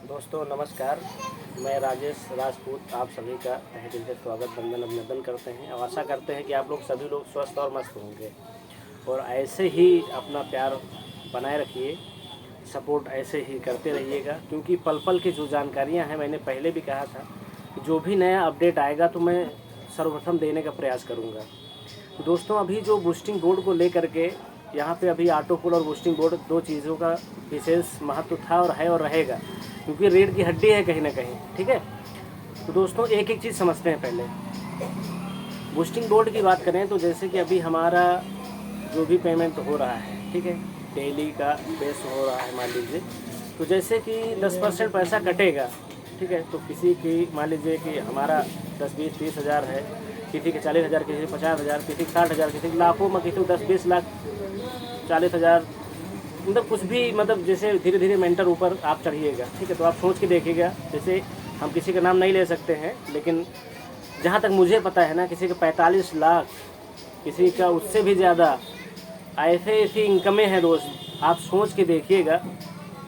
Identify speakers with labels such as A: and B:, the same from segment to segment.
A: दोस्तों नमस्कार, मैं राजेश राजपूत आप सभी का तहे दिल से स्वागत वंदन अभिनंदन करते हैं और आशा करते हैं कि आप लोग सभी लोग स्वस्थ और मस्त होंगे और ऐसे ही अपना प्यार बनाए रखिए, सपोर्ट ऐसे ही करते रहिएगा क्योंकि पल पल की जो जानकारियां हैं, मैंने पहले भी कहा था कि जो भी नया अपडेट आएगा तो मैं सर्वप्रथम देने का प्रयास करूँगा। तो दोस्तों अभी जो बूस्टिंग बोर्ड को लेकर के यहाँ पे अभी ऑटो पुल और बूस्टिंग बोर्ड दो चीज़ों का विशेष महत्व था और है और रहेगा क्योंकि रीढ़ की हड्डी है कहीं ना कहीं। ठीक है, तो दोस्तों एक एक चीज़ समझते हैं। पहले बूस्टिंग बोर्ड की बात करें तो जैसे कि अभी हमारा जो भी पेमेंट हो रहा है, ठीक है, डेली का बेस हो रहा है मान लीजिए, तो जैसे कि 10% पैसा कटेगा, ठीक है, तो किसी की मान लीजिए कि हमारा 10, 20, 30 हज़ार है, किसी के 40,000, किसी के 50,000, किसी के 60,000, किसी के लाखों में, किसी को 10-20 लाख, 40,000, मतलब कुछ भी, मतलब जैसे धीरे धीरे मेंटर ऊपर आप चढ़िएगा। ठीक है, तो आप सोच के देखिएगा, जैसे हम किसी का नाम नहीं ले सकते हैं लेकिन जहाँ तक मुझे पता है ना, किसी का 45 लाख, किसी का उससे भी ज़्यादा, ऐसे ऐसी इनकमें हैं दोस्त। आप सोच के देखिएगा,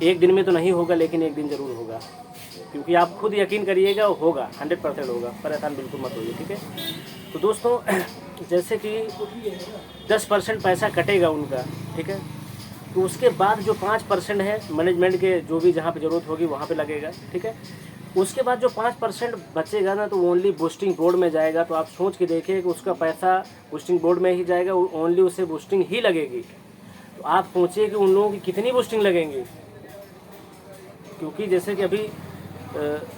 A: एक दिन में तो नहीं होगा लेकिन एक दिन ज़रूर होगा, क्योंकि आप खुद यकीन करिएगा होगा, 100% होगा, परेशान बिल्कुल मत होइए। ठीक है, तो दोस्तों जैसे कि 10% पैसा कटेगा उनका, ठीक है, तो उसके बाद जो 5% है मैनेजमेंट के, जो भी जहाँ पे ज़रूरत होगी वहाँ पे लगेगा। ठीक है, उसके बाद जो 5% बचेगा ना, तो ओनली बूस्टिंग बोर्ड में जाएगा। तो आप सोच के देखिए कि उसका पैसा बूस्टिंग बोर्ड में ही जाएगा, ओनली उसे बूस्टिंग ही लगेगी। तो आप सोचिए कि उन लोगों की कितनी बूस्टिंग लगेंगी, क्योंकि जैसे कि अभी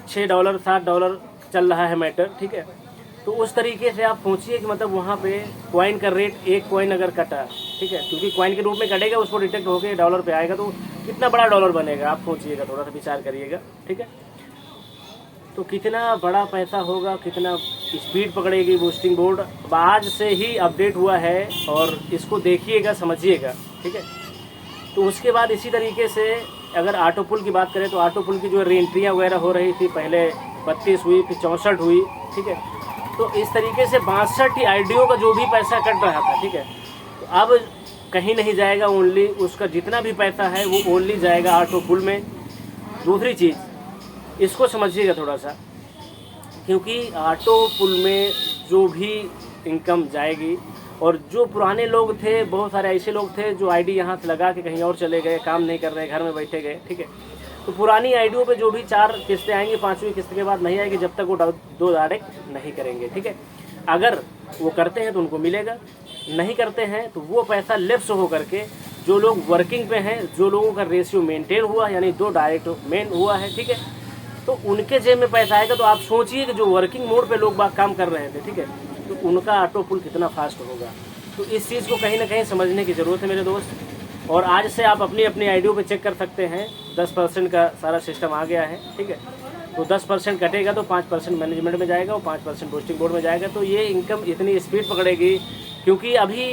A: $6 $7 चल रहा है मैटर। ठीक है, तो उस तरीके से आप सोचिए कि मतलब वहाँ पे कॉइन का रेट, एक कॉइन अगर कटा, ठीक है, क्योंकि कॉइन के रूप में कटेगा, उसको डिटेक्ट होकर डॉलर पे आएगा, तो कितना बड़ा डॉलर बनेगा, आप सोचिएगा, थोड़ा सा विचार करिएगा। ठीक है, तो कितना बड़ा पैसा होगा, कितना स्पीड पकड़ेगी बूस्टिंग बोर्ड। अब आज से ही अपडेट हुआ है और इसको देखिएगा, समझिएगा। ठीक है, तो उसके बाद इसी तरीके से अगर ऑटो पुल की बात करें तो ऑटो पुल की जो रीएंट्रियाँ वगैरह हो रही थी, पहले 32 हुई, फिर 64 हुई। ठीक है, तो इस तरीके से 62 आईडीओ का जो भी पैसा कट रहा था, ठीक है, तो अब कहीं नहीं जाएगा, ओनली उसका जितना भी पैसा है वो ओनली जाएगा ऑटो पुल में। दूसरी चीज़ इसको समझिएगा थोड़ा सा, क्योंकि ऑटो पुल में जो भी इनकम जाएगी, और जो पुराने लोग थे, बहुत सारे ऐसे लोग थे जो आईडी यहाँ से लगा के कहीं और चले गए, काम नहीं कर रहे, घर में बैठे गए। ठीक है, तो पुरानी आईडियों पे जो भी 4 किस्तें आएंगी, 5वीं किस्त के बाद नहीं आएगी जब तक वो 2 डायरेक्ट नहीं करेंगे। ठीक है, अगर वो करते हैं तो उनको मिलेगा, नहीं करते हैं तो वो पैसा लेफ्ट हो करके जो लोग वर्किंग पे हैं, जो लोगों का रेशियो मेंटेन हुआ, यानी 2 डायरेक्ट मेन हुआ है, ठीक है, तो उनके जेब में पैसा आएगा। तो आप सोचिए कि जो वर्किंग मोड पे लोग बाग काम कर रहे थे, ठीक है, तो उनका ऑटो पुल कितना फास्ट होगा। तो इस चीज़ को कहीं ना कहीं समझने की ज़रूरत है मेरे दोस्त। और आज से आप अपनी अपनी आईडियो पे चेक कर सकते हैं, 10% का सारा सिस्टम आ गया है। ठीक है, तो 10% कटेगा तो 5% मैनेजमेंट में जाएगा और 5% बूस्टिंग बोर्ड में जाएगा। तो ये इनकम इतनी स्पीड पकड़ेगी, क्योंकि अभी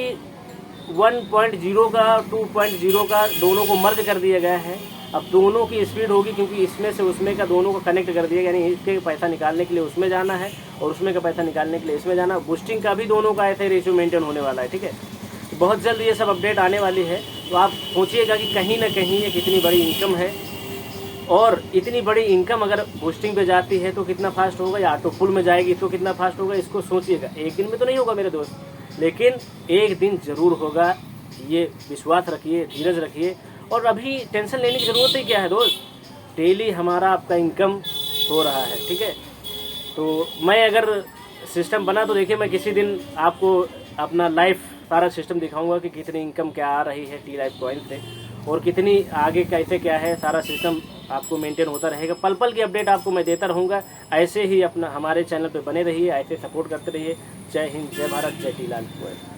A: 1.0 का 2.0 का दोनों को मर्ज कर दिया गया है। अब दोनों की स्पीड होगी, क्योंकि इसमें से उसमें का दोनों को कनेक्ट कर दिया, यानी इसके पैसा निकालने के लिए उसमें जाना है और उसमें का पैसा निकालने के लिए इसमें जाना। बूस्टिंग का भी दोनों का ऐसे रेशियो मेंटेन होने वाला है। ठीक है, तो बहुत जल्द ये सब अपडेट आने वाली है। तो आप सोचिएगा कि कहीं ना कहीं ये कितनी बड़ी इनकम है, और इतनी बड़ी इनकम अगर बूस्टिंग पे जाती है तो कितना फास्ट होगा, या ऑटो पुल में जाएगी तो कितना फास्ट होगा, इसको सोचिएगा। एक दिन में तो नहीं होगा मेरे दोस्त, लेकिन एक दिन ज़रूर होगा। ये विश्वास रखिए, धीरज रखिए, और अभी टेंशन लेने की ज़रूरत ही क्या है दोस्त, डेली हमारा आपका इनकम हो रहा है। ठीक है, तो मैं अगर सिस्टम बना तो देखिए, मैं किसी दिन आपको अपना लाइफ सारा सिस्टम दिखाऊंगा कि कितनी इनकम क्या आ रही है टी लाइफ कॉइन से, और कितनी आगे कैसे क्या है, सारा सिस्टम आपको मेंटेन होता रहेगा। पल पल की अपडेट आपको मैं देता रहूँगा। ऐसे ही अपना हमारे चैनल पे बने रहिए, ऐसे सपोर्ट करते रहिए। जय हिंद, जय भारत, जय टी लाइफ कॉइन।